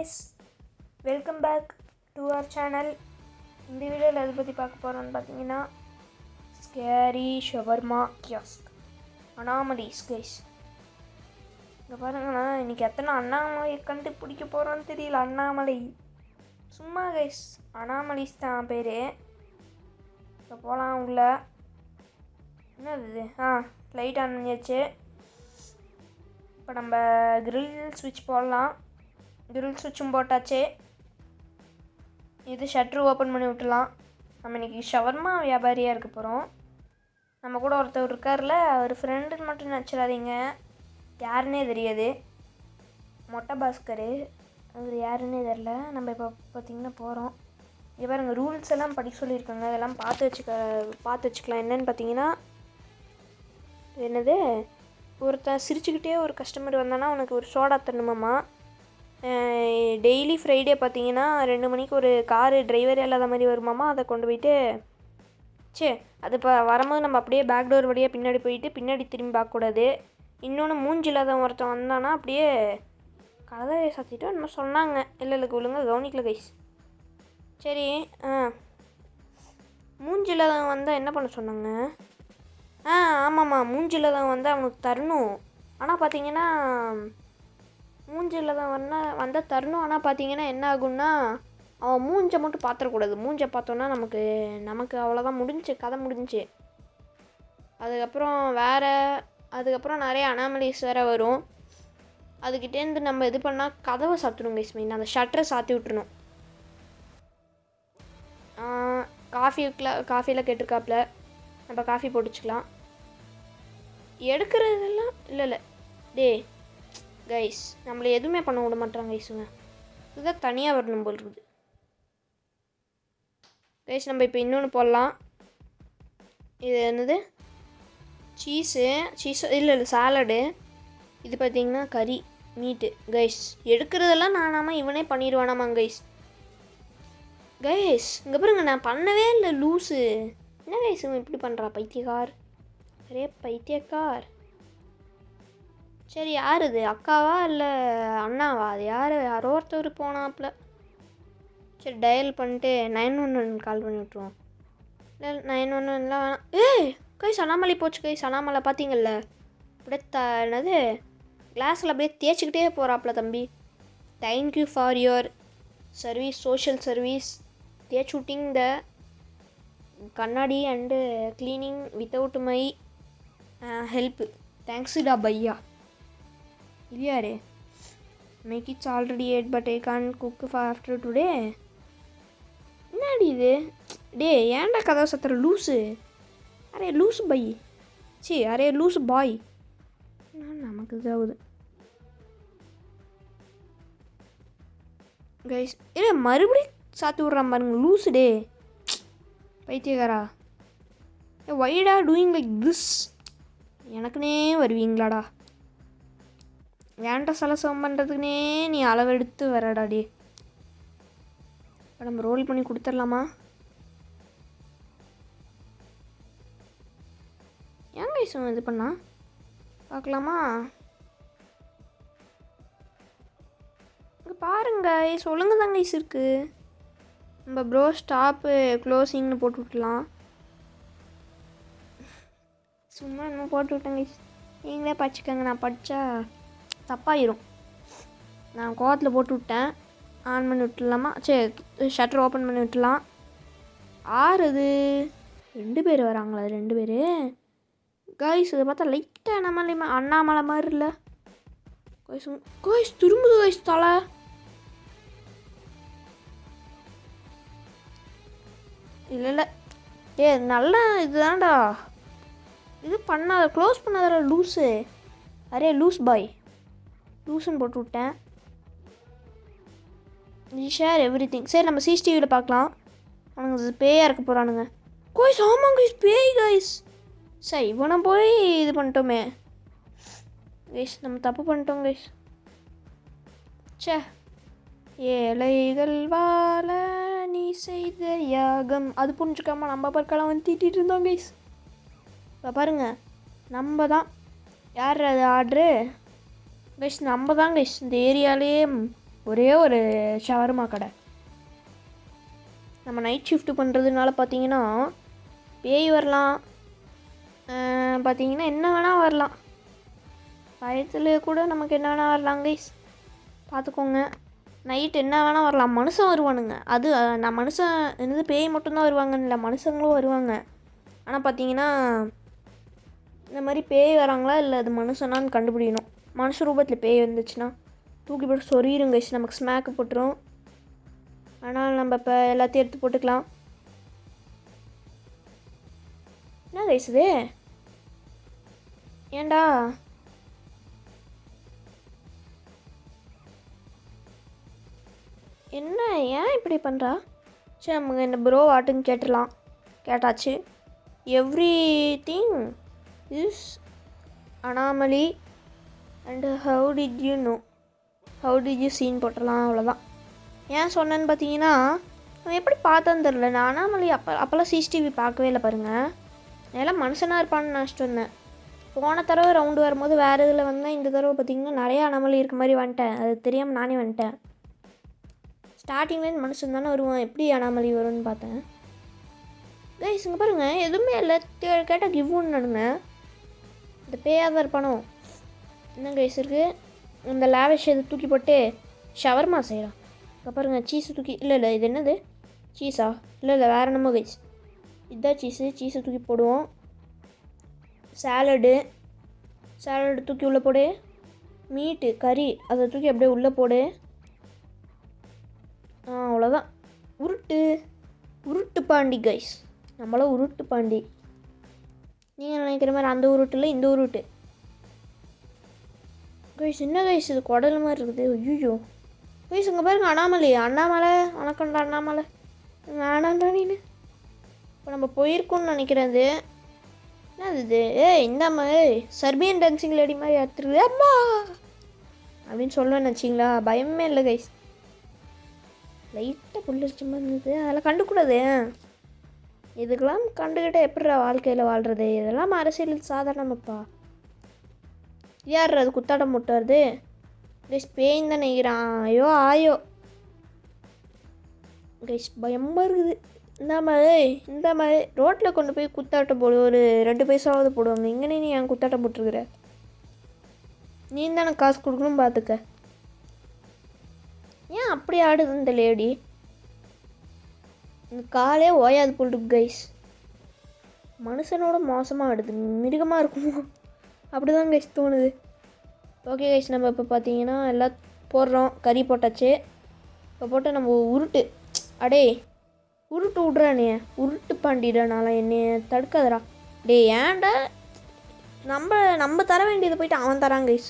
guys, welcome back to our channel. இந்த வீடியோவில் எதை பற்றி பார்க்க போகிறோன்னு பார்த்தீங்கன்னா scary shawarma kiosk anomalies guys. இங்கே பாருங்கண்ணா, இன்றைக்கி எத்தனை அண்ணாமலையை கண்டுபிடிக்க போகிறோன்னு தெரியல. அண்ணாமலை சும்மா கைஸ், அனாமலிஸ் தான் பேர். இப்போ போகலாம் உள்ள. என்னது லைட் ஆன் பண்ணியாச்சு. இப்போ நம்ம கிரில் ஸ்விட்ச் போடலாம். கிரில் ஸ்விட்சும் போட்டாச்சு. இது ஷட்ரு ஓப்பன் பண்ணி விட்டுலாம். நம்ம இன்றைக்கி ஷவர்மா வியாபாரியாக இருக்க போகிறோம். நம்ம கூட ஒருத்தர் இருக்கார்ல, அவர் ஃப்ரெண்டுன்னு மட்டும் நினச்சிடாதீங்க, யாருன்னே தெரியாது. மொட்டை பாஸ்கர், அவர் யாருன்னே தெரில. நம்ம இப்போ பார்த்திங்கன்னா போகிறோம். இங்கே பாருங்க, ரூல்ஸ் எல்லாம் படிக்க சொல்லியிருக்காங்க. அதெல்லாம் பார்த்து வச்சுக்கலாம். என்னென்னு பார்த்தீங்கன்னா, என்னது, ஒருத்தன் சிரிச்சுக்கிட்டே ஒரு கஸ்டமர் வந்தானா உனக்கு ஒரு சோடா தரணுமாம்மா. டெய்லி ஃப்ரைடே பார்த்தீங்கன்னா 2 மணிக்கு ஒரு காரு டிரைவரே இல்லாத மாதிரி வருமாமா. அதை கொண்டு போயிட்டு அது இப்போ வரும்போது நம்ம அப்படியே பேக் டோர் வழியாக பின்னாடி போயிட்டு பின்னாடி திரும்பி பார்க்கக்கூடாது. இன்னொன்று மூஞ்சி இல்லாத ஒருத்தன் வந்தானா அப்படியே கதவை சாத்திட்டு நம்ம சொன்னாங்க. இல்லை ஒழுங்கா கவனிக்கல கைஸ். சரி, மூஞ்சி இல்லாதவன் வந்தால் என்ன பண்ண சொன்னாங்க? ஆமாம்மா, மூஞ்சி இல்லாதவன் வந்து அவனுக்கு தரணும். ஆனால் பார்த்தீங்கன்னா மூஞ்சில் தான் வந்தால் தரணும். ஆனால் பார்த்தீங்கன்னா என்ன ஆகும்னா, அவன் மூஞ்சை மட்டும் பார்த்துடக்கூடாது. மூஞ்சை பார்த்தோன்னா நமக்கு அவ்வளோதான், முடிஞ்சு கதை முடிஞ்சு. அதுக்கப்புறம் நிறைய அனாமலிஸ் வேறு வரும். அதுக்கிட்டேருந்து நம்ம இது பண்ணால் கதவை சாத்தணும் கைஸ். மெயின் அந்த ஷட்டரை சாத்தி விட்டுருணும். காஃபியில் கேட்டிருக்காப்புல, நம்ம காஃபி போட்டுச்சுக்கலாம். எடுக்கிறதெல்லாம் இல்லை டே கைஸ், நம்மளை எதுவுமே பண்ண விட மாட்டாங்க கைஸுங்க. இதுதான் தனியாக வரணும் போல் இருக்குது கைஸ். நம்ம இப்போ இன்னொன்று போடலாம். இது என்னது, சீஸு இல்லை சாலடு. இது பார்த்திங்கன்னா கறி மீட்டு கைஸ். எடுக்கிறதெல்லாம் நானாமல் இவனே பண்ணிடுவானாமா கைஸ். இங்கே பாருங்க, நான் பண்ணவே இல்லை லூஸு. என்ன கைஸ் இவன் இப்படி பண்ணுறா, பைத்தியக்கார். அரே பைத்தியக்கார். சரி, யார் இது, அக்காவா இல்லை அண்ணாவா? அது யாரோ ஒருத்தர் போனாப்புல. சரி, டயல் பண்ணிட்டு 911 கால் பண்ணி விட்ருவோம். இல்லை 911லாம் வேணாம். கைஸ் அண்ணாமலை போச்சு கைஸ். அண்ணாமலை பார்த்தீங்கல்ல, அப்படியே என்னது கிளாஸில் அப்படியே தேய்ச்சிக்கிட்டே போகிறாப்புல தம்பி. Thank you for your service, social service, தேய்ச்சி விட்டிங் த கண்ணாடி and cleaning without my help. தேங்க்ஸுடா பையா. இல்லையாரு, make it's already 8 but I can cook for after today. என்னடி இது ஏன்டா கதவை சத்துற லூஸு? அரே லூஸ் பை, அரே லூஸ் பாய். நமக்கு இதாகுது கைஸ். இல்லை மறுபடியும் சாத்தி விட்றான் பாருங்க லூஸு. பைத்தியக்காரா, வைடா டூயிங் லைக் திஸ்? எனக்குன்னே வருவீங்களாடா? ஏன்டா சலசம் பண்ணுறதுக்குனே நீ அளவெடுத்து வரடாடி. இப்போ நம்ம ரோல் பண்ணி கொடுத்துடலாமா? ஏன் கைஸ் இது பண்ணா பார்க்கலாமா? இங்கே பாருங்க கைஸ், ஒழுங்கு தான் கைஸ் இருக்குது. நம்ம ப்ரோ ஸ்டாப்பு க்ளோசிங்னு போட்டு விட்டலாம். சும்மா இன்னும் போட்டு விட்டேன் கைஸ். நீங்களே படிச்சுக்கோங்க, நான் படித்தா தப்பாயிரும். நான் கோவத்தில் போட்டு விட்டேன். ஆன் பண்ணி விட்டுலாமா? சரி, ஷட்டர் ஓப்பன் பண்ணி விட்டுலாம். அது 2 பேர் வராங்களா? 2 பேர் கைஸ். இதை பார்த்தா லைட்டாக அண்ணாமலை மாதிரி இல்லை கைஸ். திரும்புது கைஸ் தலை. இல்லை நல்லா இதுதான்டா. இது பண்ணாத, க்ளோஸ் பண்ணாதடா லூஸு. அரே லூஸ் பாய், லூஸுன்னு போட்டு விட்டேன். Share every thing. சரி, நம்ம சிசிடிவியில் பார்க்கலாம். அவனுங்க பேயாக இருக்க போகிறானுங்க கைஸ். ஆமாம் கைஸ், பேய் கைஸ். சரி, இவனை போய் இது பண்ணிட்டோமே கைஸ், நம்ம தப்பு பண்ணிட்டோம் கைஸ். ஏழைகள் வாழ நீ செய்த யாகம், அது புரிஞ்சுக்காம நம்ம பற்கெல்லாம் வந்து திட்டிகிட்டு இருந்தோம் கைஸ். இப்போ பாருங்கள், நம்ம தான் யார் அது ஆர்டரு கைஸ். நம்ம தான் கைஸ் இந்த ஏரியாலே ஒரே ஒரு ஷவர்மா கடை. நம்ம நைட் ஷிஃப்ட் பண்ணுறதுனால பார்த்தீங்கன்னா பேய் வரலாம், பார்த்தீங்கன்னா என்ன வேணால் வரலாம். பயத்தில் கூட நமக்கு என்ன வேணால் வரலாம் கைஸ், பார்த்துக்கோங்க. நைட் என்ன வேணால் வரலாம். மனுஷன் வருவானுங்க, அது நான் மனுஷன் என்னது பேய் மட்டும்தான் வருவாங்கன்னு இல்லை, மனுஷங்களும் வருவாங்க. ஆனால் பார்த்தீங்கன்னா இந்த மாதிரி பேய் வராங்களா இல்லை அது மனுஷனான்னு கண்டுபிடிக்கணும். மனுஷ ரூபத்தில் பேய் வந்துச்சுன்னா தூக்கி போட்டு சொறிடும் கைஸ், நமக்கு ஸ்மேக்கு போட்டுரும். ஆனால் நம்ம இப்போ எல்லாத்தையும் எடுத்து போட்டுக்கலாம். என்ன கைஸ் இது? ஏண்டா என்ன ஏன் இப்படி பண்ணுறா? சரி நமக்கு என்ன ப்ரோ வாட்டுன்னு கேட்டுடலாம். கேட்டாச்சு. Everything is anomaly and how did you seen போட்டுடலாம். அவ்வளோதான். ஏன் சொன்னேன்னு பார்த்தீங்கன்னா அவன் எப்படி பார்த்தான்னு தெரில. நான் அனாமலி அப்போல்லாம் சிசிடிவி பார்க்கவே இல்லை பாருங்கள். எல்லாம் மனுஷனாக இருப்பான்னு நினச்சிட்டு வந்தேன். போன தடவை ரவுண்டு வரும்போது வேறு இதில் வந்தேன். இந்த தடவை பார்த்திங்கன்னா நிறையா அனாமலி இருக்க மாதிரி வந்துட்டேன். அது தெரியாமல் நானே வந்துட்டேன். ஸ்டார்டிங்லேருந்து மனுஷன் தானே வருவான், எப்படி அனாமலி வரும்னு பார்த்தேன். கைஸ் இங்கே பாருங்கள், எதுவுமே இல்லை. கேட்டால் கிவ்வுன்னு நடுங்க. இந்த பேயாக இருப்பானோ என்ன கைஸ் இருக்குது. இந்த லேவிஷ் இதை தூக்கி போட்டு ஷவர்மா செய்கிறான். இப்போ பாருங்கள், சீஸை தூக்கி இல்லை இது என்னது சீஸா? இல்லை வேறு என்னமோ கைஸ். இதுதான் சீஸை தூக்கி போடுவோம். சாலடு தூக்கி உள்ளே போடு. மீட்டு கறி அதை தூக்கி அப்படியே உள்ளே போடு. அவ்வளோதான். உருட்டு பாண்டி கைஸ், நம்மளாம் உருட்டு பாண்டி. நீங்கள் நினைக்கிற மாதிரி அந்த உருட்டு இல்லை, இந்த உருட்டு கைஸ். என்ன கைஸ் இது குடல் மாதிரி இருக்குது? ஐயோ கைஸ் இங்கே பாருங்க, அண்ணாமலை வணக்கம்டா அண்ணாமலை. வேணாண்டா நீனு. இப்போ நம்ம போயிருக்கோம்னு நினைக்கிறேன். அது என்னது இது? இந்த மாதிரி சர்பியன் டான்சிங் லேடி மாதிரி எடுத்துருக்கு அம்மா அப்படின்னு சொல்லுவேன்னு வச்சிங்களா? பயமே இல்லை கைஸ். லைட்டாக புல்லரிச்ச மாதிரி இருந்தது, அதெல்லாம் கண்டுக்கூடாது. இதுக்கெல்லாம் கண்டுக்கிட்டால் எப்படிடா வாழ்க்கையில் வாழ்கிறது? இதெல்லாம் அரசியல் சாதாரணமாப்பா. யார் அது குத்தாட்டம் முட்டுறது? கைஸ் பேயின் தான் நினைக்கிறான். ஆயோ கைஸ் பயமாக இருக்குது. இந்த மாதிரி ரோட்டில் கொண்டு போய் குத்தாட்டம் போடு, ஒரு 2 பைசாவது போடுவாங்க. இங்கே நீ ஏன் குத்தாட்டம் போட்டுருக்குற? நீ தானே காசு கொடுக்கணும், பார்த்துக்க. ஏன் அப்படி ஆடுது இந்த லேடி? இந்த காலே ஓயாது போட்டுருக்கு கைஸ். மனுஷனோட மோசமாக ஆடுது, மிருகமாக இருக்குமோ அப்படி தான் கைஸ் தோணுது. ஓகே கைஸ், நம்ம இப்போ பார்த்தீங்கன்னா எல்லாம் போடுறோம். கறி போட்டாச்சு. இப்போ போட்டு நம்ம உருட்டு விட்றானே, உருட்டு பாண்டிடானால என்னைய தடுக்காதரா. ஏன்டா நம்ம தர வேண்டியதை போயிட்டு அவன் தரான் கைஸ்.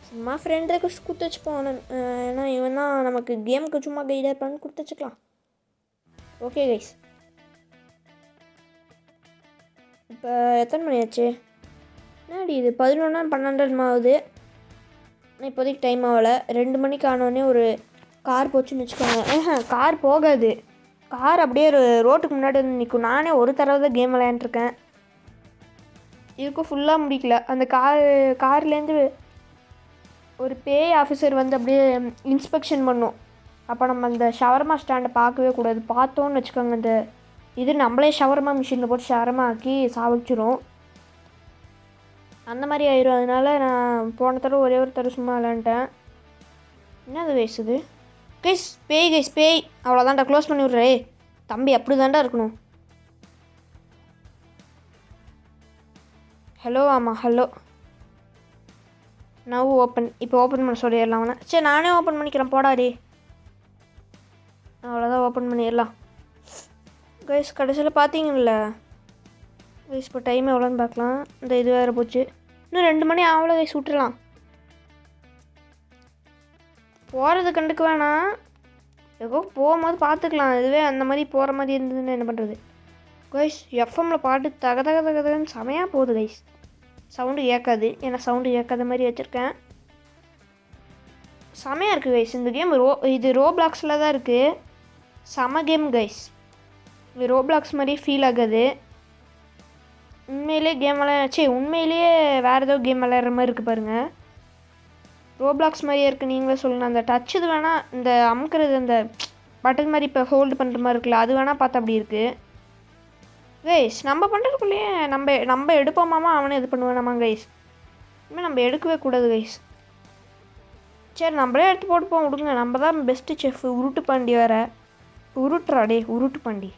சும்மா ஃப்ரெண்டை கொடுத்து வச்சுப்போம். ஏன்னா இவன் தான் நமக்கு கேமுக்கு சும்மா கைடாக இருப்பான்னு கொடுத்து வச்சுக்கலாம். ஓகே கைஸ், இப்போ எத்தனை மணி ஆச்சு? என்னடி இது 11 12 ஆகுது. ஆனால் இப்போதைக்கு டைம் ஆகலை. 2 மணிக்கு ஆனோடனே ஒரு கார் போச்சுன்னு வச்சுக்கோங்க. கார் போகாது. கார் அப்படியே ரோட்டுக்கு முன்னாடி வந்து நிற்கும். நானே ஒரு தடவை தான் கேம் விளையாண்டுருக்கேன். இதுக்கும் ஃபுல்லாக முடிக்கல. அந்த கார்லேருந்து ஒரு பேய் ஆஃபீஸர் வந்து அப்படியே இன்ஸ்பெக்ஷன் பண்ணும். அப்போ நம்ம அந்த ஷவர்மா ஸ்டாண்டை பார்க்கவே கூடாது. பார்த்தோன்னு வச்சுக்கோங்க, இந்த இது நம்மளே ஷவர்மா மிஷினில் போட்டு ஷவர்மா ஆக்கி சாவிச்சிரும். அந்த மாதிரி ஆயிரும். அதனால நான் போன தடவை ஒரே ஒரு தடவை சும்மா விளையாண்டேன். என்னது பேசுது கைஸ்? பேய் அவ்வளோதான்டா, க்ளோஸ் பண்ணி விட்றே தம்பி. அப்படி தான்டா இருக்கணும். ஹலோ, ஆமாம் ஹலோ. நான் இப்போ ஓப்பன் பண்ண சொல்லிடலாம் அவனை. சரி நானே ஓப்பன் பண்ணிக்கிறேன், போடாடி. அவ்வளோதான், ஓப்பன் பண்ணிடலாம் கைஸ். கடைசியில் பார்த்தீங்கல்ல கைஸ், இப்போ டைம் எவ்வளோன்னு பார்க்கலாம். இந்த இது வேறு போச்சு. இன்னும் 2 மணி அவ்வளோ கைஸ், விட்டுறலாம். போகிறது கண்டுக்க வேணாம், ஏதோ போகும்போது பார்த்துக்கலாம். இதுவே அந்த மாதிரி போகிற மாதிரி இருந்ததுன்னு என்ன பண்ணுறது கைஸ்? எஃப்எம்மில் பாட்டு தகதகன்னு செமையாக போகுது கைஸ். சவுண்டு கேட்காது, ஏன்னா சவுண்டு கேட்காத மாதிரி வச்சுருக்கேன். செமையாக இருக்குது கைஸ் இந்த கேம். இது ரோப்ளாக்ஸில் தான் இருக்குது. செம கேம் கைஸ். இது ரோப்ளாக்ஸ் மாதிரி ஃபீல் ஆகுது. உண்மையிலே கேம் உண்மையிலேயே வேறு ஏதோ கேம் விளையாடுற மாதிரி இருக்குது பாருங்கள். ரோப்ளாக்ஸ் மாதிரியே இருக்குது. நீங்களே சொல்லுங்கள். அந்த டச் இது வேணால் இந்த அமுக்கிறது அந்த பட்டன் மாதிரி இப்போ ஹோல்டு பண்ணுற மாதிரி இருக்குல்ல, அது வேணால் பார்த்தா அப்படி இருக்குது கைஸ். நம்ம பண்ணுறதுக்குள்ளேயே நம்ம எடுப்போமாமா, அவனே இது பண்ணுவானாமா கைஸ். இனிமேல் நம்ம எடுக்கவே கூடாது கைஸ். சரி நம்மளே எடுத்து போட்டுப்போம் விடுங்க. நம்ம தான் பெஸ்ட்டு செஃப். உருட்டு பாண்டி வேறு உருட்டுறாடே உருட்டு பாண்டி.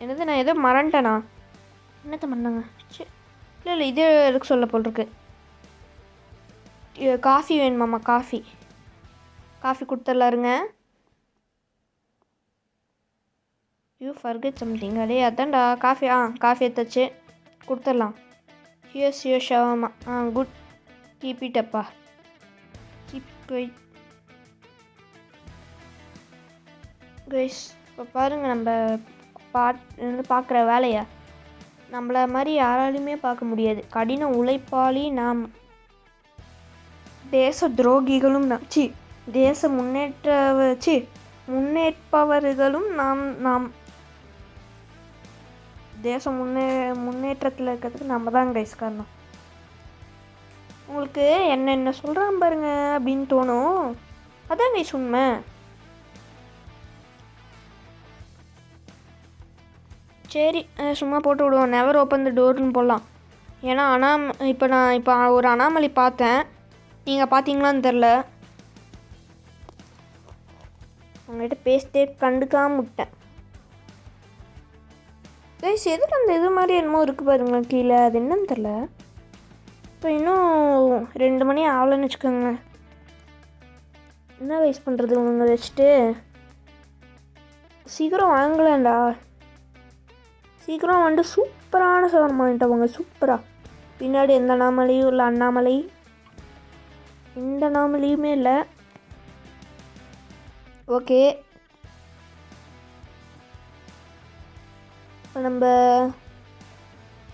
என்னது நான் ஏதோ மறந்துட்டேனா? என்னத்த பண்ணாங்க? சரி இல்லை இதே எதுக்கு சொல்ல போட்டிருக்கு. காஃபி வேணுமாம்மா? காஃபி கொடுத்துடலாருங்க. You forget something. அடே அதான்டா காஃபி. காஃபி எடுத்தாச்சு, கொடுத்துடலாம். Here's your shawarma. Good, keep it அப்பா, கீப் குவைட் கைஸ். இப்போ பாருங்கள், நம்ம பார்க்குற வேலையை நம்மள மாதிரி யாராலையுமே பார்க்க முடியாது. கடின உழைப்பாளி நாம், தேச துரோகிகளும் தேச முன்னேற்பவர்களும் நாம் தேசம் முன்னேற்றத்தில் இருக்கிறதுக்கு நம்ம தான் கைஸ் காரணம். உங்களுக்கு என்ன சொல்கிறான் பாருங்க அப்படின்னு தோணும். அதான் கைஸ் உண்மை. சரி சும்மா போட்டு விடுவோம். நெவர் ஓப்பன் த டோர்னு போடலாம். ஏன்னா இப்போ ஒரு அனாமலி பார்த்தேன். நீங்கள் பார்த்தீங்களான்னு தெரில. அவங்ககிட்ட பேசிட்டே கண்டுக்காம விட்டேன் கைஸ். எதில் அந்த இது மாதிரி என்னமோ இருக்குது பாருங்களேன் கீழே. அது என்னன்னு தெரில. இப்போ இன்னும் 2 மணி ஆகலன்னு வச்சுக்கோங்க. என்ன கைஸ் பண்ணுறது? உங்க வச்சுட்டு சீக்கிரம் வாங்கலாம்டா. சீக்கிரம் வந்து சூப்பரான சவர்மா வாங்கிட்டவங்க. சூப்பராக பின்னாடி எந்த அனாமலையும் இல்லை. அண்ணாமலை எந்த அனாமலையுமே இல்லை. ஓகே, இப்போ நம்ம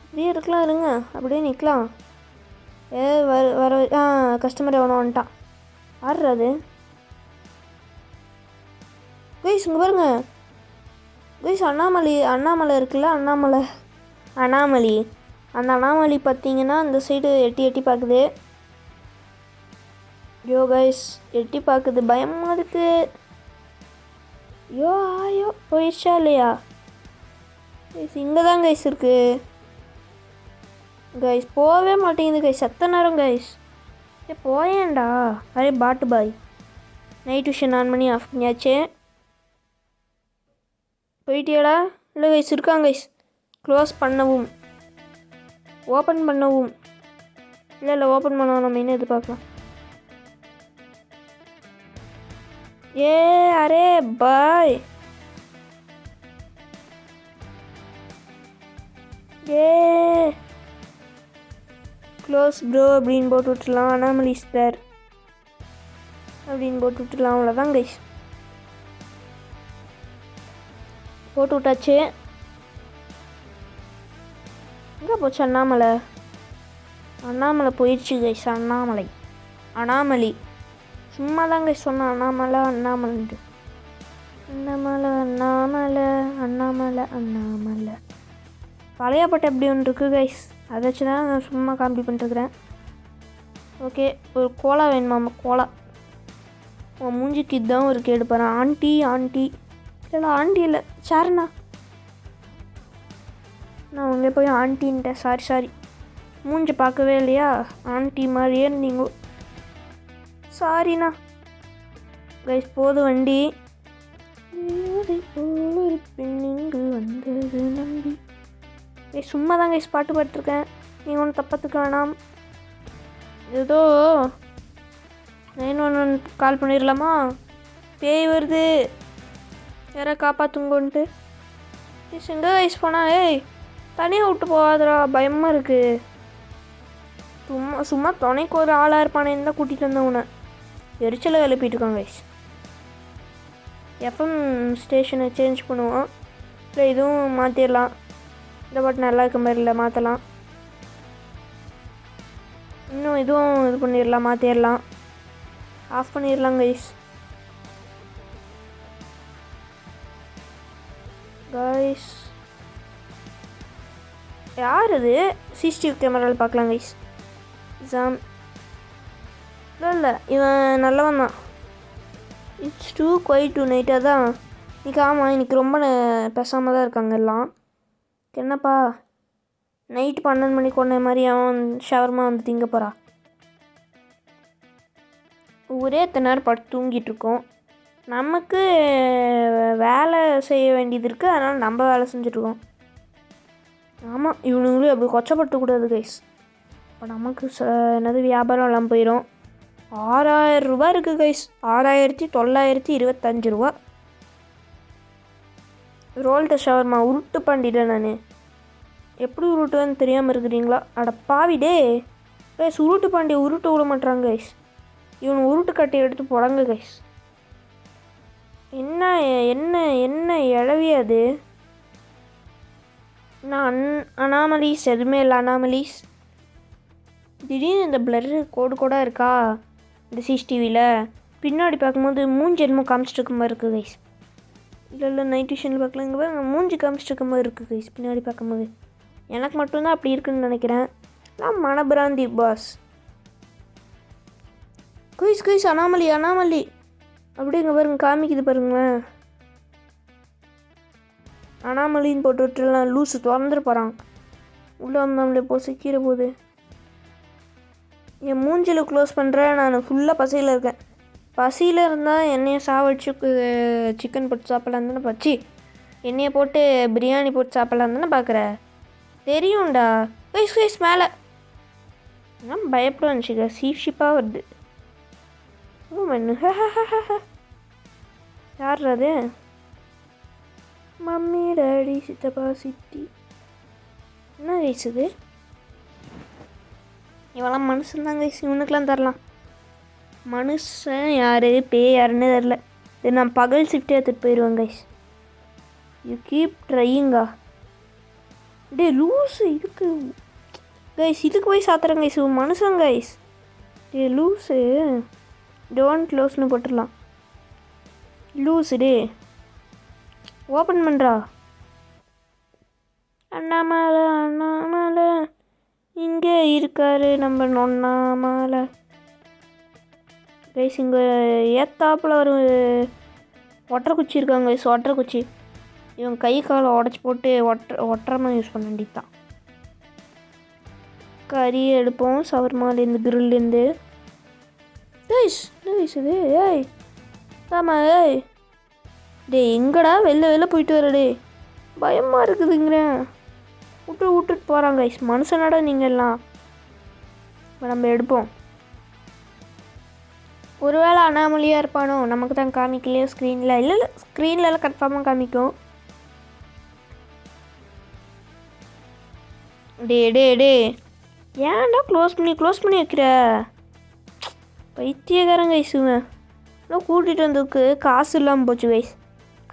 அப்படியே இருக்கலாம். இருங்க, அப்படியே நிற்கலாம். வர கஸ்டமர் எவனோ வந்துட்டான். ஆடுறாது கைஸ். இங்கே பாருங்க கைஸ், அண்ணாமலை இருக்குல்ல, அண்ணாமலை அந்த அண்ணாமலை பார்த்தீங்கன்னா அந்த சைடு எட்டி பார்க்குது. யோ கைஸ், எட்டி பார்க்குது, பயமாக இருக்குது. ஐயோ போயிடுச்சா இல்லையா கைஸ்? இங்கே தான் கைஸ் இருக்குது கைஸ். போகவே மாட்டேங்குது கைஸ், செத்த நேரம் கைஸ். போயேன்டா. அரே பாட்டு பாய், நைட் விஷன் ஆன் பண்ணி ஆஃப் பண்ணியாச்சு. போயிட்டியாடா? இல்லை கைஸ், இருக்காங்க கைஸ். க்ளோஸ் பண்ணவும் ஓப்பன் பண்ணவும் இல்லை ஓப்பன் பண்ணவும் நம்ம இன்னும் எதிர்பார்க்கலாம். அரே பாய், க்ளோஸ் ப்ரோ அப்படின்னு போட்டு விட்டுலாம். அனாமலி ஸ்பேர் அப்படின்னு போட்டு விட்டுலாம். அவ்வளோதான் கைஸ், போட்டு விட்டாச்சு. எங்கே போச்சு அண்ணாமலை போயிடுச்சு கைஸ். அண்ணாமலை சும்மா தாங்க சொன்னேன். அண்ணாமலைன்ட்டு அண்ணாமலை பழைய பாட்டு எப்படி ஒன்று இருக்குது கைஸ். அதை வச்சு தான் நான் சும்மா காமெடி பண்ணிட்டுருக்குறேன். ஓகே, ஒரு கோலா வேணுமாம்மா? கோலா உன் மூஞ்சிக்கு இதுதான் ஒரு கேடு பாரு. ஆண்டி இல்லை ஆண்டி இல்லை சாருண்ணா. நான் உங்களே போய் ஆண்டின்ட்டேன். சாரி மூஞ்சி பார்க்கவே இல்லையா? ஆண்டி மாதிரியே இருந்தீங்க. சாரிண்ணா கைஸ். போது வண்டி. இங்கு வந்தது நம்பி கைஸ். சும்மா தான் கைஸ் பாட்டு பாட்டுருக்கேன். நீங்கள் ஒன்றும் தப்பத்துக்கு வேணாம். ஏதோ 911 கால் பண்ணிடலாமா? பேய் வருது, யாரை காப்பாற்றுங்கன்ட்டு. கைஸ் எங்கே கைஸ் போனால்? தனியாக விட்டு போகாதடா, பயமாக இருக்குது. சும்மா துணைக்கு ஒரு ஆளாக இருப்பானேன்னு தான் கூட்டிகிட்டு வந்தேன் உன்னை. எரிச்சலை எழுப்பிட்டுருக்காங்க கைஸ். எஃப்எம் ஸ்டேஷனை சேஞ்ச் பண்ணுவோம். இல்லை இதுவும் மாற்றிடலாம். இந்த பாட்டு நல்லா இருக்க மாதிரி இல்லை, மாற்றலாம். இன்னும் இதுவும் இது பண்ணிடலாம், மாற்றிடலாம். ஆஃப் பண்ணிடலாம் கைஸ். யார் அது? சிசிடிவி கேமராவில் பார்க்கலாம் கைஸ். இல்லை இல்லை இவன் நல்லவன் தான். It's too quiet tonight. அதான் இன்னைக்கு ஆமாம் இன்னைக்கு ரொம்ப பேசாமல் தான் இருக்காங்க எல்லாம். என்னப்பா நைட்டு 12 மணிக்கு ஒன்றே மாதிரி அவன் ஷவர்மா வந்து திங்க போகிறா. ஒரே எத்தனை நேரம் படுத்து தூங்கிட்டு இருக்கோம். நமக்கு வேலை செய்ய வேண்டியது இருக்குது, அதனால் நம்ம வேலை செஞ்சுட்ருக்கோம். ஆமாம் இவனுங்களும் அப்படி கொச்சப்படுத்தக்கூடாது கைஸ். இப்போ நமக்கு என்னது வியாபாரம் எல்லாம் போயிடும். 6000 ரூபா இருக்குது கைஸ். 6925 ரூபா. ரோல்ட்ட ஷவர்மா உருட்டு பண்ணிட்டேன் நான். எப்படி உருட்டுவேன்னு தெரியாமல் இருக்கிறீங்களா? அட பாவிடே கைஸ், உருட்டு பாண்டி உருட்டு விட மாட்டாங்க கைஸ். இவனு உருட்டு கட்டி எடுத்து போடாங்க கைஸ். என்ன என்ன என்ன இழவி அது? நான் அனாமலிஸ் எதுவுமே இல்லை. அனாமலிஸ் திடீர்னு இந்த பிளரு கோடாக இருக்கா இந்த சிசிடிவியில். பின்னாடி பார்க்கும்போது மூஞ்சி என்னமோ காமிச்சிட்டு இருக்க மாதிரி இருக்குது கைஸ். இல்லை நைட் விஷனில் பார்க்கல, இங்கே பாருங்க மூஞ்சி காமிச்சிட்டு இருக்க மாதிரி இருக்குது கைஸ் பின்னாடி பார்க்கும்போது. எனக்கு மட்டும்தான் அப்படி இருக்குன்னு நினைக்கிறேன். நான் மனபிராந்தி பாஸ். கைஸ் அனாமலி அப்படி இங்கே பாருங்க காமிக்குது பாருங்களேன். அனாமலின்னு போட்டு விட்டுலாம். லூஸு திறந்துட போகிறான். உள்ளே வந்தோம்ல போ சிக்கிற போது. என் மூஞ்சில் க்ளோஸ் பண்ணுறேன். நான் ஃபுல்லாக பசியில் இருக்கேன். பசியில் இருந்தால் எண்ணெயை சாவடிச்சு சிக்கன் போட்டு சாப்பிட்லாம் தானே பச்சி. எண்ணெயை போட்டு பிரியாணி போட்டு சாப்பிட்லாம் தானே பார்க்குற. தெரியும்டா. கைஸ் மேலே நான் பயப்பட வச்சுக்க. ஷிப்பாக வருது. யார் அது? மம்மி டாடி சித்தப்பா சித்தி. என்ன கைஸுது? இவெல்லாம் மனுஷன்தான் கைஸ். இவனுக்கெலாம் தரலாம். மனுஷன் யார் பேய் யாருன்னு தெரில. இது நான் பகல் ஷிஃப்ட்டே எடுத்துகிட்டு போயிடுவேன் கைஸ். யூ கீப் ட்ரையிங்கா. டே லூஸு இதுக்கு கைஸ் இதுக்கு போய் சாத்துறேன் கைஸ். மனுஷன் கைஸ். டே லூஸு டோன்ட் க்ளோஸ்னு போட்டுடலாம். லூஸு டே ஓப்பன் பண்ணுறா. அண்ணாமலை இங்கே இருக்காரு நம்ம நொண்ணாமலை கைஸ். இங்கே ஏத்தாப்பில் ஒரு ஒட்டரைக்குச்சி இருக்காங்க கைஸ். ஒட்டரைக்குச்சி இவன் கை காலை உடச்சி போட்டு ஒட்டுறமாக யூஸ் பண்ண வேண்டியதான். கறி எடுப்போம் சவர்மாலேருந்து கிரில்லேருந்து. கைஸ் என்ன கைஸ் இது? ஏய் ஆமாம் ஏய் டே எங்கடா வெளில போயிட்டு வர? டே பயமாக இருக்குதுங்கிறேன். விட்டுட்டு போகிறாங்க கைஸ். மனுஷனாடா நீங்கள் எல்லாம். இப்போ நம்ம எடுப்போம். ஒருவேளை அனாமலியாக இருப்பானோ? நமக்கு தான் காமிக்கலையோ ஸ்க்ரீனில். இல்லை ஸ்க்ரீன்லலாம் கன்ஃபார்மாக காமிக்கும். டே ஏன்டா க்ளோஸ் பண்ணி வைக்கிற? பைத்தியக்காரன் கைஸ். இவ்வளோ கூட்டிகிட்டு வந்ததுக்கு காசு இல்லாமல் போச்சு கைஸ்.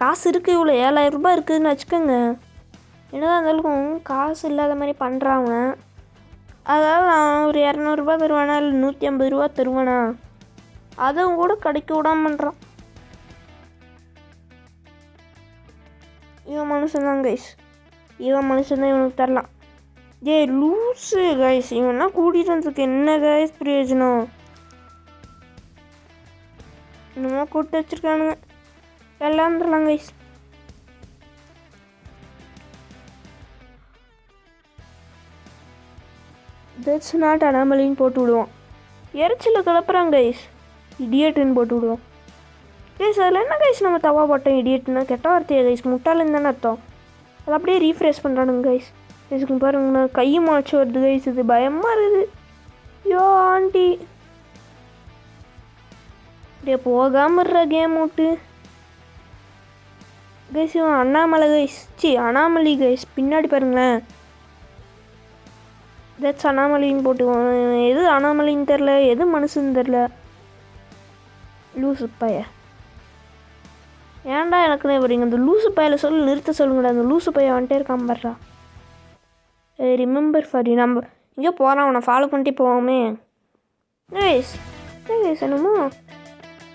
காசு இருக்குது, இவ்வளோ 7000 ரூபாய் இருக்குதுன்னு வச்சுக்கோங்க. என்னதான் இருந்தாலும் காசு இல்லாத மாதிரி பண்ணுறாங்க. அதாவது நான் ஒரு 200 ரூபா தருவானா இல்லை 150 ரூபா தருவானா, அதுவும் கூட கிடைக்க விடாம பண்ணுறான். இவன் மனுஷன்தான் கைஸ். இவனுக்கு தரலாம். ஏ லூஸு கைஸ். இவன்லாம் கூட்டிகிட்டு வந்ததுக்கு என்ன கைஸ் பிரயோஜனம்? இன்னமும் கூப்பிட்டு வச்சுருக்கானுங்க. எல்லாம் தரலாம் கைஸ். தட்ஸ் நாட் அனாமலின்னு போட்டு விடுவோம். எரிச்சலில் கிளப்புறாங்க கைஸ். இடியட்டுன்னு போட்டு விடுவோம் கைஸ். அதில் என்ன கைஸ் நம்ம தவா போட்டோம்? இடியட்டுன்னா கெட்ட வார்த்தையா கைஸ்? முட்டாளுன்னு தானே அர்த்தம். அதை அப்படியே ரீஃப்ரெஷ் பண்ணுறானுங்க கைஸ். கைஸுக்கு பாருங்கண்ணா கையை மாச்சு வருது கைஸ். இது பயமாக இருக்குது. யோ ஆண்டி அப்படியே போகாமல் இருற கேம் விட்டு கைஸ். இவன் அண்ணாமலை கைஸ். Anomaly guys. பின்னாடி பாருங்களேன். தட்ஸ் அனாமலின்னு போட்டு. எது அனாமலின்னு தெரில, எது மனுஷன்னு தெரில. லூசு பைய ஏன்டா எனக்குன்னே வரீங்க? இந்த லூசு பையில சொல்லி நிறுத்த சொல்லுங்கடா. அந்த லூசு பைய வந்துட்டே இருக்கான் பாடுறா. Remember for you. நம்ம இங்கே போகிறான். அவனை ஃபாலோ பண்ணிட்டு போவோமே கைஸ். என்னமோ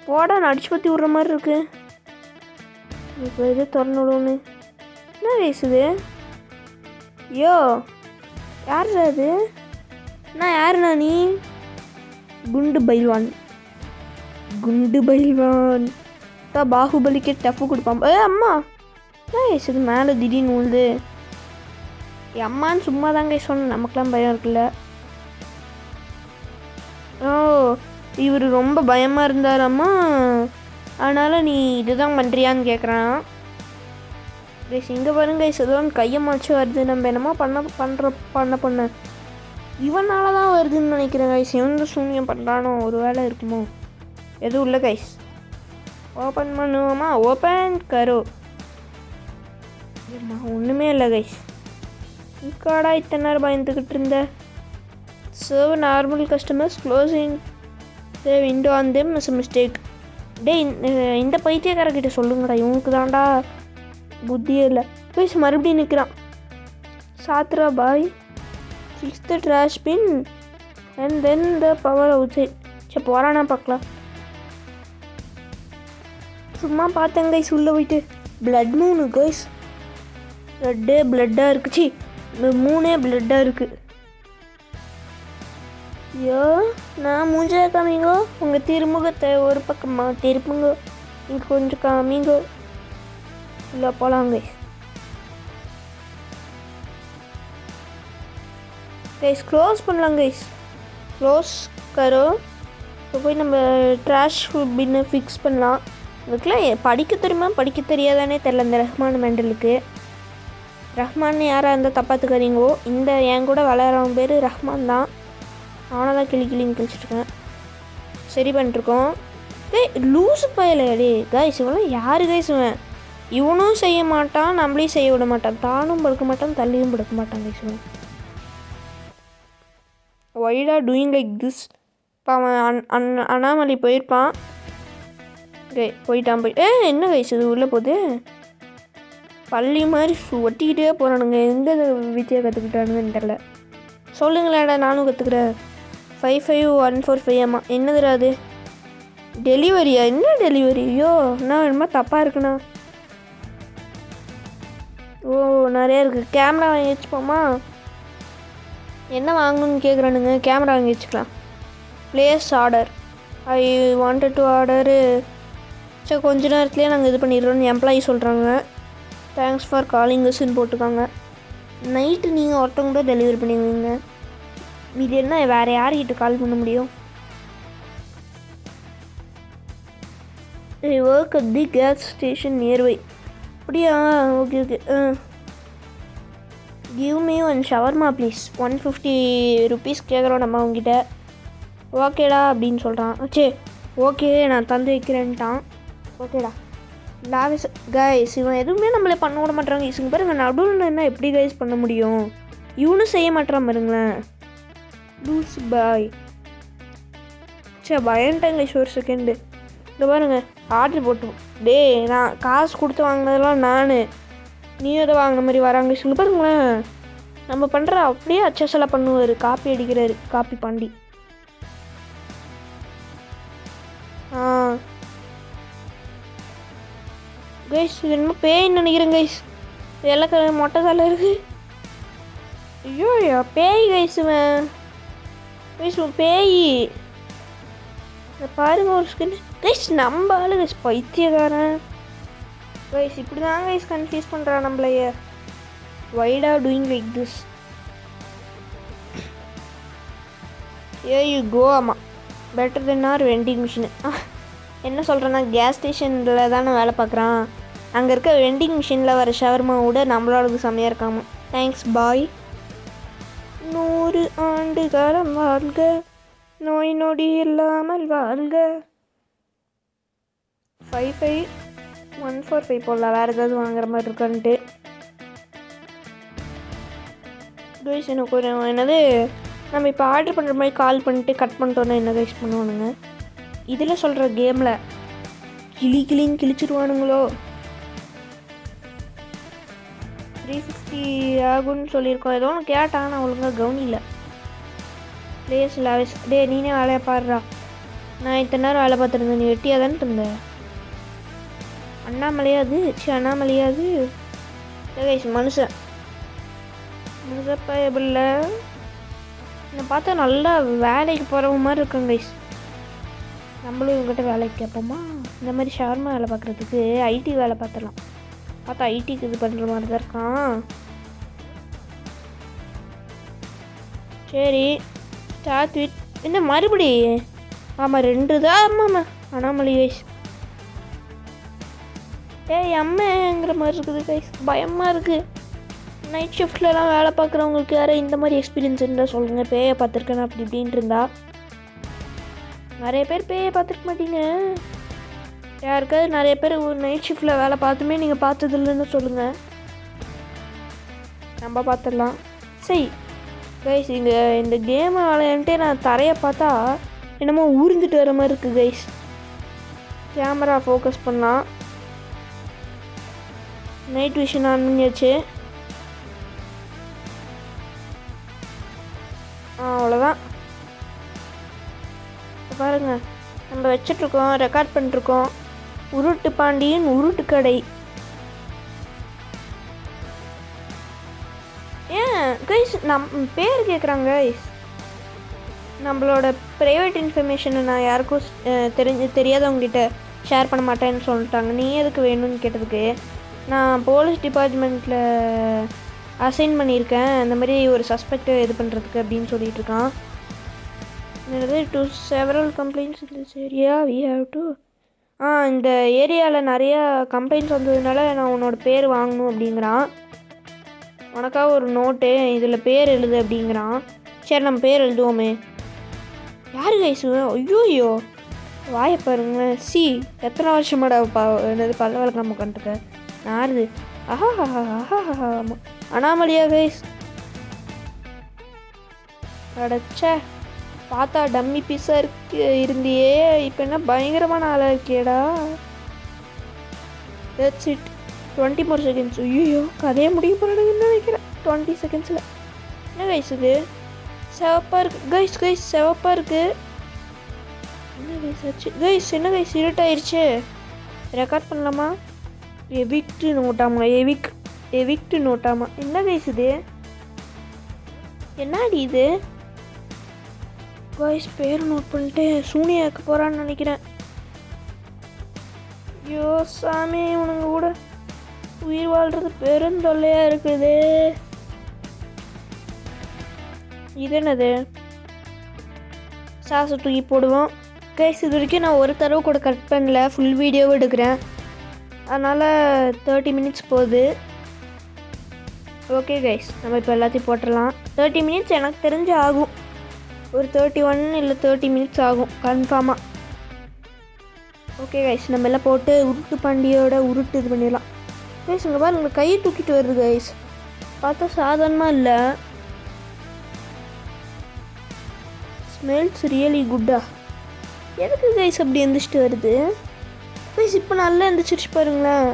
போடா அடிச்சு பற்றி விட்ற மாதிரி இருக்கு. இப்போ எது திறந்து விடுவோன்னு என்ன கைஸ் இது? யோ யார் அது? நான் யாருண்ணா நீ? குண்டு பைல்வான் தான் பாகுபலிக்கே டஃப்பு கொடுப்பான். அம்மா கைஸ் இது மேலே திடீர்னு உழுது. அம்மான்னு சும்மா தாங்க சொன்னேன், நமக்கெல்லாம் பயம் இருக்குல்ல. ஓ இவர் ரொம்ப பயமாக இருந்தாராம்மா, அதனால் நீ இதுதான் பண்ணுறியான்னு கேட்குறான். கைஸ் இங்கே பாருங்க கைஸ், ஏதோ கையை மாச்சு வருது. நம்ம என்னமோ பண்ண இவனால தான் வருதுன்னு நினைக்கிறேன் கைஸ். இவன் தான் சூன்யம் பண்ணுறானோ, ஒரு வேலை இருக்குமோ. எதுவும் இல்லை கைஸ். ஓப்பன் பண்ணுவோமா? ஓப்பன் கரோ. ஒன்றுமே இல்லை கைஸ். இக்காடா இத்தனை நேரம் பயந்துக்கிட்டு இருந்த. Serve normal customers closing the window on them is mistake. டே இந்த பைத்தியக்காரர்கிட்ட சொல்லுங்கடா, இவனுக்கு தான்டா புத்தியே இல்லை. கைஸ் மறுபடியும் நிற்கிறான். சாத்ரா பாய் fix the trash bin and then the power outside. சரி போகிறானா பார்க்கலாம். சும்மா பார்த்தேன் கைஸ் உள்ளே போயிட்டு. பிளட் மூணு கைஸ், ரெட்டே பிளட்டாக இருக்குச்சு, 3 பிளட்டாக இருக்குது. ஐயோ நான் மூஞ்சா காமிங்கோ, உங்கள் திருமுகத்தை ஒரு பக்கமாக திருப்புங்கோ, இங்கே கொஞ்சம் காமிங்கோ. இல்லை போகலாம் கைஸ் க்ளோஸ் பண்ணலாம் கைஸ். க்ளோஸ் கரோ. இப்போ போய் நம்ம ட்ராஷ் பின்னு ஃபிக்ஸ் பண்ணலாம். இதுக்கெலாம் படிக்க தெரியுமா படிக்க தெரியாதானே தெரில இந்த ரஹ்மான் மெண்டலுக்கு. ரஹ்மான் யாராக இருந்தால் தப்பாத்துக்காதீங்கோ. இந்த என் கூட விளையாடுறவன் பேர் ரஹ்மான் தான். அவனை தான் கிளின்னு கிழிச்சிட்ருக்கேன். சரி பண்ணிட்டுருக்கோம். லூஸு பயலே டே கைஸ், இவெல்லாம் யார் கைஸ்? இவனும் செய்ய மாட்டான், நம்மளையும் செய்ய விட மாட்டான். தானும் படுக்க மாட்டான், தள்ளியும் படுக்க மாட்டான் கைஸ். ஒய்டா டூயிங் லைக் திஸ். இப்போ அவன் அண்ணாமலை போயிருப்பான். போயிட்டான். என்ன கைஸ் இது உள்ளே போகுது? பள்ளி மாதிரி ஒட்டிக்கிட்டே போகிறானுங்க. எங்கே வித்தியா கற்றுக்கிட்டானுங்கன்னு தெரில. சொல்லுங்களேடா நானும் கற்றுக்குறேன். 55145 அம்மா என்னதுடா அது? டெலிவரியா? என்ன டெலிவரி? ஐயோ என்ன என்னமோ தப்பாக இருக்குண்ணா. ஓ நிறையா இருக்குது. கேமரா வாங்கி வச்சுப்போமா? என்ன வாங்கணும்னு கேட்குறானுங்க. கேமரா வாங்கி வச்சுக்கலாம். Place order. I wanted to order. சரி கொஞ்ச நேரத்துலேயே நாங்கள் இது பண்ணிடுறோன்னு எம்ப்ளாயி சொல்கிறாங்க. தேங்க்ஸ் ஃபார் காலிங் அஸ்ன்னு போட்டுக்காங்க. நைட்டு நீங்கள் ஒருத்தவங்க கூட டெலிவரி பண்ணிடுவீங்க. இது என்ன வேறு யார்கிட்ட கால் பண்ண முடியும்? Work at the gas station nearby. அப்படியா? Okay give me one shawarma please. 150 rupees கேட்குறோம் நம்ம அவங்ககிட்ட. ஓகேடா அப்படின்னு சொல்கிறான். சரி ஓகே நான் தந்து வைக்கிறேன்ட்டான். ஓகேடா லாவிஸ். கைஸ் இவன் எதுவுமே நம்மளே பண்ண விட மாட்டாங்க. இசுங்க பாருங்க நடுவில் என்ன எப்படி கைஸ் பண்ண முடியும்? இவனும் செய்ய மாட்டான் பாருங்களேன். லூஸ் பாய். சரி பயன்ட்டேன் கைஸ் ஒரு செகண்டு. இந்த பாருங்க ஆர்டர் போட்டோம். டே நான் காசு கொடுத்து வாங்கினதெல்லாம் நான், நீ எதை வாங்கின மாதிரி வராங்க. இசுங்க பாருங்களேன் நம்ம பண்ணுற அப்படியே அச்சசலாக பண்ணுவார். காப்பி அடிக்கிறாரு காப்பி பாண்டி. கைஸ் இது என்னமோ பேய்ன்னு நினைக்கிறேன் கைஸ். எல்லாம் மொட்டை தலை இருக்கு. ஐயோ பேய் கைஸ். கைஸ் பேய் பாருங்க ஒரு ஸ்கின். கைஸ் நம்ம ஆளு கைஸ் பைத்தியக்காரன். கைஸ் இப்படி தான் கைஸ் கன்ஃபியூஸ் பண்ணுறான் நம்மளைய. வைடா doing like this. You go. ஆமாம் better then are vending machine. என்ன சொல்கிறேன்னா கேஸ் ஸ்டேஷனில் தானே வேலை பார்க்குறான். அங்கே இருக்க வெண்டிங் மிஷினில் வர ஷவர்மா கூட நம்மளோடது செம்மையாக இருக்காம. Thanks bye. 100 ஆண்டு காலம் வாழ்க, நோய் நொடி இல்லாமல் வாழ்க. 55145 போடலாம். வேறு ஏதாவது வாங்குற மாதிரி இருக்கான்ட்டு. கைஸ் எனக்கு ஒரு என்னது நம்ம இப்போ ஆர்டர் பண்ணுற மாதிரி கால் பண்ணிட்டு கட் பண்ணிட்டோன்னா என்ன கைஸ் பண்ணுவானுங்க? இதில் சொல்கிற கேமில் கிளின்னு கிழிச்சிருவானுங்களோ. 350 ஆகுன்னு சொல்லியிருக்கோம். ஏதோ ஒன்று கேட்டான் நான் ஒழுங்காக கவனியில். ப்ளேஸ் லாவிஸ். டே நீனே வேலையை பாடுறா. நான் இத்தனை நேரம் வேலை பார்த்துருந்தேன். நீ வெட்டியாக தானே இருந்தேன். அண்ணாமலையாது அண்ணாமலையாது கைஸ் மனுஷப்பயபில்ல. என்னை பார்த்தா நல்லா வேலைக்கு போகிறவங்க மாதிரி இருக்காங்க கைஸ். நம்மளும் இவங்ககிட்ட வேலைக்கு கேட்போமா? இந்த மாதிரி ஷவர்மா வேலை பார்க்குறதுக்கு ஐடி வேலை பார்த்துடலாம். பார்த்தா ஐடிக்கு இது பண்ணுற மாதிரி தான் இருக்கான். சரி ஸ்டார்ட் வித் என்ன மறுபடி? ஆமாம் 2 தான். ஆமாம்மா அனாமலி கைஸ். அம்மைங்கிற மாதிரி இருக்குது கைஸ். பயமாக இருக்குது. நைட் ஷிஃப்ட்லலாம் வேலை பார்க்குறவங்களுக்கு யாரும் இந்த மாதிரி எக்ஸ்பீரியன்ஸ் இருந்தால் சொல்லுங்கள். பேயை பார்த்துருக்கேன் அப்படி இப்படின்ட்டு இருந்தா. நிறைய பேர் பேயை பார்த்துக்க மாட்டீங்க. யாருக்காவது நிறைய பேர் ஒரு நைட் ஷிஃப்ட்டில் வேலை பார்த்துமே நீங்கள் பார்த்ததில்லன்னு சொல்லுங்கள். நம்ம பார்த்துடலாம். சரி கைஸ், இங்கே இந்த கேமை விளையாண்டுட்டே நான் தரையை பார்த்தா என்னமோ ஊர்ந்துட்டு வர மாதிரி இருக்குது கைஸ். கேமரா ஃபோக்கஸ் பண்ணலாம். நைட் விஷன் ஆன் பண்ணியாச்சு. அவ்வளோதான். பாருங்க, நம்ம வச்சிட்ருக்கோம், ரெக்கார்ட் பண்ணிருக்கோம். உருட்டு பாண்டியன் உருட்டு கடை. ஏன் கைஸ் பேர் கேட்குறாங்க கைஸ். நம்மளோட ப்ரைவேட் இன்ஃபர்மேஷனை நான் யாருக்கும் தெரியாதவங்ககிட்ட ஷேர் பண்ண மாட்டேன்னு சொல்லிட்டாங்க. நீ எதுக்கு வேணும்னு கேட்டதுக்கு நான் போலீஸ் டிபார்ட்மெண்ட்டில் அசைன் பண்ணியிருக்கேன், அந்த மாதிரி ஒரு சஸ்பெக்டை இது பண்ணுறதுக்கு அப்படின்னு சொல்லிட்டு இருக்கான். To several complaints in this area we have to. இந்த ஏரியாவில் நிறையா கம்ப்ளைண்ட்ஸ் வந்ததுனால நான் உன்னோட பேர் வாங்கணும் அப்படிங்கிறான். உனக்காக ஒரு நோட்டு, இதில் பேர் எழுது அப்படிங்கிறான். சரி நம்ம பேர் எழுதுவோமே. யாரு கைஸு? ஐயோ வாயை பாருங்களேன். எத்தனை வருஷமாடா என்னது பல்ல வழக்காம உட்காந்துருக்க? யாருது? ஆமாம் அனாமலியா கைஸ். அடச்சே, பார்த்தா டம்மி பீஸாக இருந்தியே, இப்போ என்ன பயங்கரமான ஆளாக இருக்கியடா. That's it. 20 more seconds. ஐயோ கதையை முடிய போகிறேன்னு நினைக்கிறேன் 20 secondsல. என்ன கைஸ் இது? செவப்பாக இருக்குது கைஸ். செவப்பாக இருக்குது. என்ன கைஸ் ஆச்சு கைஸ்? என்ன கைஸ் இருட்டாயிருச்சு? ரெக்கார்ட் பண்ணலாமா? எவிக்ட் நோட்டாமா. என்ன கைஸ் இது? என்னடி இது கைஸ்? பேர் நோட் பண்ணிட்டு சூனியாக்க போகிறான்னு நினைக்கிறேன். ஐயோ சாமி, உனங்க கூட உயிர் வாழ்கிறது பெருந்தொல்லையாக இருக்குது. இது என்னது? சாசை தூக்கி போடுவோம் கைஸ். இது வரைக்கும் நான் ஒரு தடவை கூட கட் பண்ணல, ஃபுல் வீடியோவும் எடுக்கிறேன். அதனால் 30 minutes போகுது. ஓகே கைஸ், நம்ம இப்போ எல்லாத்தையும் போட்டுடலாம். 30 minutes எனக்கு தெரிஞ்சு ஆகும். ஒரு 31 இல்லை 30 minutes ஆகும் கன்ஃபார்மாக. ஓகே கைஸ், நம்ம எல்லாம் போட்டு உருட்டு பாண்டியோட உருட்டு இது பண்ணிடலாம். கைஸ் இங்கே பாருங்க, உங்களை கையை தூக்கிட்டு வருது கைஸ். பார்த்தா சாதாரணமாக இல்லை. ஸ்மெல்ஸ் ரியலி குட்டா. எதுக்கு கைஸ் அப்படி எந்திரிச்சிட்டு வருது கைஸ்? இப்போ நல்லா எந்திரிச்சிருச்சு பாருங்களேன்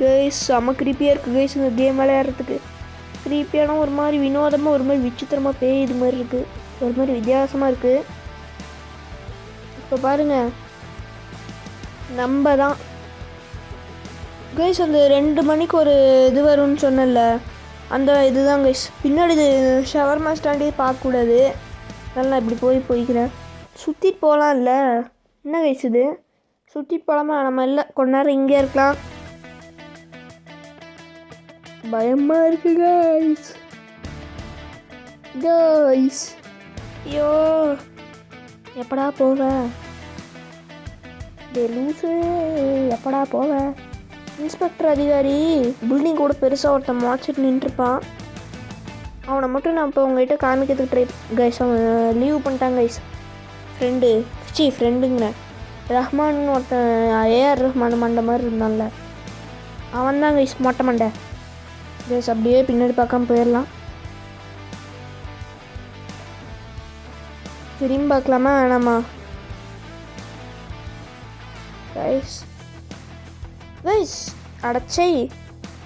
கைஸ். செம்ம க்ரீப்பியாக இருக்குது கைஸ் இந்த கேம் விளையாடுறதுக்கு. க்ரீப்பியான ஒரு மாதிரி வினோதமாக, ஒரு மாதிரி விசித்திரமாக பேய் இது மாதிரி இருக்குது, ஒரு மாதிரி வித்தியாசமாக இருக்குது. இப்போ பாருங்கள், நம்ம தான் கைஸ் அந்த 2 மணிக்கு ஒரு இது வரும்னு சொன்னல, அந்த இதுதான் கைஸ். பின்னாடி இது ஷவர்மா ஸ்டாண்டே பார்க்கக்கூடாது. அதனால் நான் இப்படி போய்க்கிறேன். சுற்றிட்டு போகலாம் இல்லை? என்ன கைஸ் இது? சுற்றிட்டு போகலாமா? நம்ம இல்லை, கொஞ்ச நேரம் இங்கே இருக்கலாம். பயமாக இருக்கு கைஸ். ஐயோ எப்படா போவேன்? லூசு எப்படா போவேன்? இன்ஸ்பெக்டர் அதிகாரி பில்டிங் கூட பெருசாக ஒருத்தன் மாச்சிட்டு நின்றுருப்பான். அவனை மட்டும் நான் இப்போ உங்கள்கிட்ட காமிக்கிறதுக்கு ட்ரை கைஸ். அவன் லீவ் பண்ணிட்டாங்க கைஸ். ஃப்ரெண்டுங்கிறேன். ரஹ்மான் ஒருத்தன், ஏஆர் ரஹ்மான் மண்டை மாதிரி இருந்தான்ல, அவன் தான் கைஸ் மொட்டை மண்டை கைஸ். அப்படியே பின்னாடி பார்க்காம போயிடலாம். திரும்பி பார்க்கலாமா வேணாமா கைஸ்? அடச்சை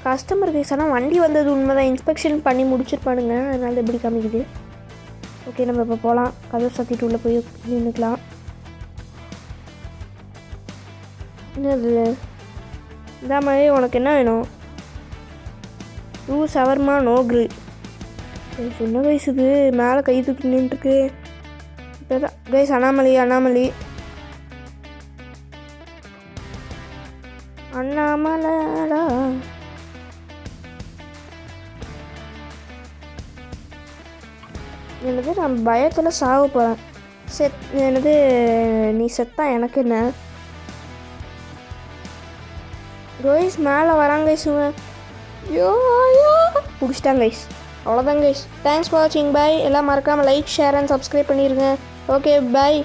customer guys. ஆனால் வண்டி வந்தது உண்மைதான், இன்ஸ்பெக்ஷன் பண்ணி முடிச்சிருப்பானுங்க, அதனால எப்படி காமிக்குது. ஓகே நம்ம இப்போ போகலாம். கதவை சாத்திட்டு உள்ளே போய் நின்றுக்கலாம். என்னது இந்த மாதிரி? உனக்கு என்ன வேணும்? 2 ஷவர்மா நோ கிரில். என்ன கைஸ் இது மேலே கை தூக்கி நின்றுருக்கு. இப்போ தான் கைஸ் அண்ணாமலை அண்ணாமலைடா. என்னது நான் பயத்தில் சாக போகிறேன். என்னது நீ செத்தா எனக்கு என்ன கைஸ் மேலே வராங்க கைஸ். யோ பிடிச்சிட்டாங்க கைஸ். அவ்வளோதான் கைஸ். தேங்க்ஸ் ஃபார் வாட்சிங். பாய். எல்லாம் மறக்காமல் லைக் ஷேர் அண்ட் சப்ஸ்கிரைப் பண்ணிடுங்க. Okay bye.